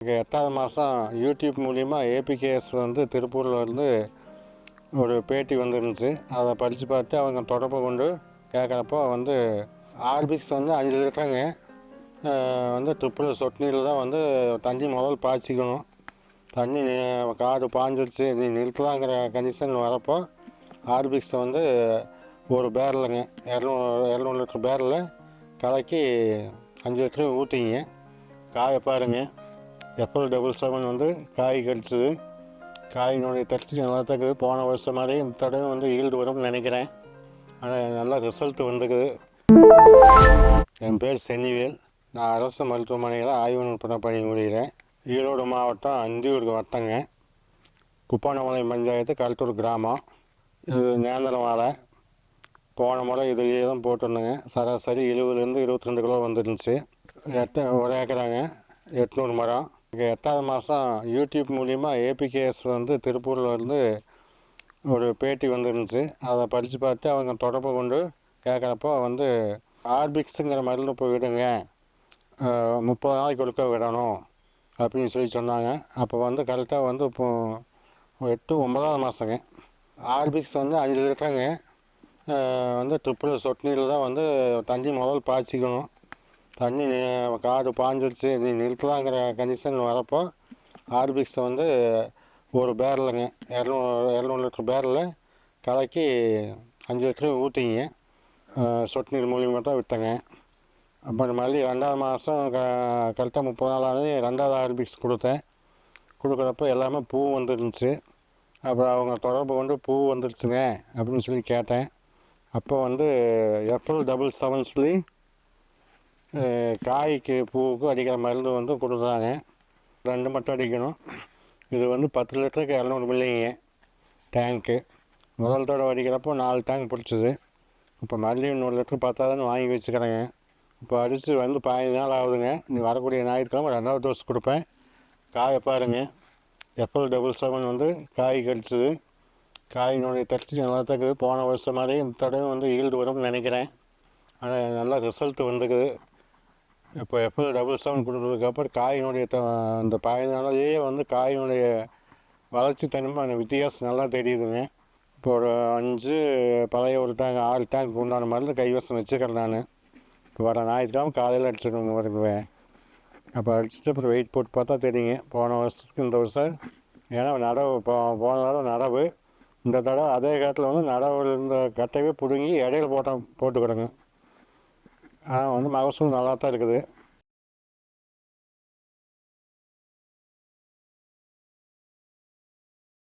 8வது மாதம் யூடியூப் மூலிமா ஏபிகேஎஸ் வந்து திருப்பூரில் வந்து ஒரு பேட்டி வந்துருந்துச்சு. அதை படித்து பார்த்து அவங்க தொடர்பு கொண்டு கேட்குறப்போ வந்து ஆர்பிக்ஸ் வந்து 5 லிட்டருங்க வந்து ட்ரிப்பிள் சொட்டு நீரில் தான் வந்து தண்ணி முதல் பாய்ச்சிக்கணும். தண்ணி காடு பாஞ்சிருச்சு நீ நிறுத்தலாங்கிற கண்டிஷன் வரப்போ ஆர்பிக்ஸை வந்து ஒரு பேரலுங்க 200 லிட்டர் பேரலில் கலக்கி 5 லிட்டரும் ஊற்றிங்க. காயை பாருங்கள். FL77 வந்து காய் கடிச்சது. காயினுடைய டெக்ஸ்ட் நல்லா தான் இருக்குது. போன வருஷம் மாதிரி இந்த தடவை வந்து ஈல்டு வரும்னு நினைக்கிறேன். ஆனால் நல்லா ரிசல்ட் வந்துருக்குது. என் பேர் சென்னிவேல். நான் அரசு மருத்துவமனையில் ஆய்வு நுட்ப பணி முடிகிறேன். ஈரோடு மாவட்டம் அந்தியூர் வட்டங்க. குப்பானமலை பஞ்சாயத்து கல்ட்டூர் கிராமம். இது நேந்திரம் வாழை. போன முறை இதுலேயே தான் போட்டிருந்தேங்க. சராசரி 20லேருந்து 22 கிலோ வந்துருந்துச்சு. ஒரு ஏக்கராங்க 800 மரம். 8வது மாதம் யூடியூப் மூலிமா ஏபிகேஎஸ் வந்து திருப்பூரில் வந்து ஒரு பேட்டி வந்துருந்துச்சு. அதை படித்து பார்த்து அவங்க தொடர்பு கொண்டு கேட்குறப்போ வந்து ஆர்பிக்ஸுங்கிற மருந்து போய் விடுங்க, 30 நாளைக்கு கொடுக்க விடணும் அப்படின்னு சொல்லி சொன்னாங்க. அப்போ வந்து கரெக்டாக வந்து இப்போ 9வது மாதங்க. ஆர்பிக்ஸ் வந்து 5 லிட்டருங்க வந்து ட்ரிப்பிள் சொட்டு நீரில் தான் வந்து தண்ணி முதல் பாய்ச்சிக்கணும். தண்ணி காடு பாஞ்சிருச்சு நீ நிறுத்தலாங்கிற கண்டிஷன் வரப்போ ஆர்பிக்ஸை வந்து ஒரு பேரலுங்க 200 லிட்டர் பேரலில் கலக்கி 5 லிட்டரும் ஊற்றிங்க. சொட்டு நீர் மூலியமாக தான் விட்டேங்க. அப்புறம் மறுபடியும் 2வது மாதம் கரெக்டாக 30 நாள் ஆனது 2வது ஆர்பிக்ஸ் கொடுத்தேன். கொடுக்குறப்போ எல்லாமே பூ வந்துருந்துச்சு. அப்புறம் அவங்க தொடர்பு கொண்டு பூ வந்துருச்சுங்க அப்படின்னு சொல்லி கேட்டேன். அப்போ வந்து FL77 சொல்லி காய்க்கு பூவுக்கு அடிக்கிற மருந்து வந்து கொடுத்தாங்க. 2 மட்டும் அடிக்கணும். இது வந்து 10 லிட்டருக்கு 200 மில்லிங்க டேங்க்கு. முதல் தடவை அடிக்கிறப்போ 4 டேங்க் பிடிச்சிது. இப்போ மறுபடியும் 100 லிட்டர் பத்தாதுன்னு வாங்கி வச்சுக்கிறேங்க. இப்போ அடித்து வந்து 15 நாள் ஆகுதுங்க. நீ வரக்கூடிய ஞாயிற்றுக்கிழமை 2வது டோஸ் கொடுப்பேன். காயை பாருங்கள். FL77 வந்து காய் கடிச்சது. காயினுடைய டெக்ஸ்ட் நல்லா தான் இருக்குது. போன வருஷம் மாதிரி இந்த தடவை வந்து ஈல்டு வரும்னு நினைக்கிறேன். ஆனால் நல்லா ரிசல்ட் வந்துருக்குது. இப்போ FL77 கொடுத்ததுக்கப்புறம் காயினுடைய அந்த 15 நாளையே வந்து காயினுடைய வளர்ச்சி தன்மை அந்த வித்தியாசம் நல்லா தெரியுதுங்க. இப்போ ஒரு 5 பழைய ஒரு டேங்க் 6 டேங்க் உண்டான மருந்து கைவசம் வச்சுக்கிறேன் நான். இப்போ வர ஞாயிற்றுக்கிழமை காலையில் அடிச்சிடணும் வருவேன். அப்போ அடிச்சுட்டு அப்புறம் வெயிட் போட்டு பார்த்தா தெரியுங்க போன வருஷத்துக்கு இந்த வருஷம். ஏன்னா நடவு போன தடவை நடவு, இந்த தடவை அதே காட்டில் வந்து நடவு இருந்த கட்டையே பிடுங்கி இடையில போட்டுக்கிறேங்க. வந்து மகசூல் நல்லா தான் இருக்குது.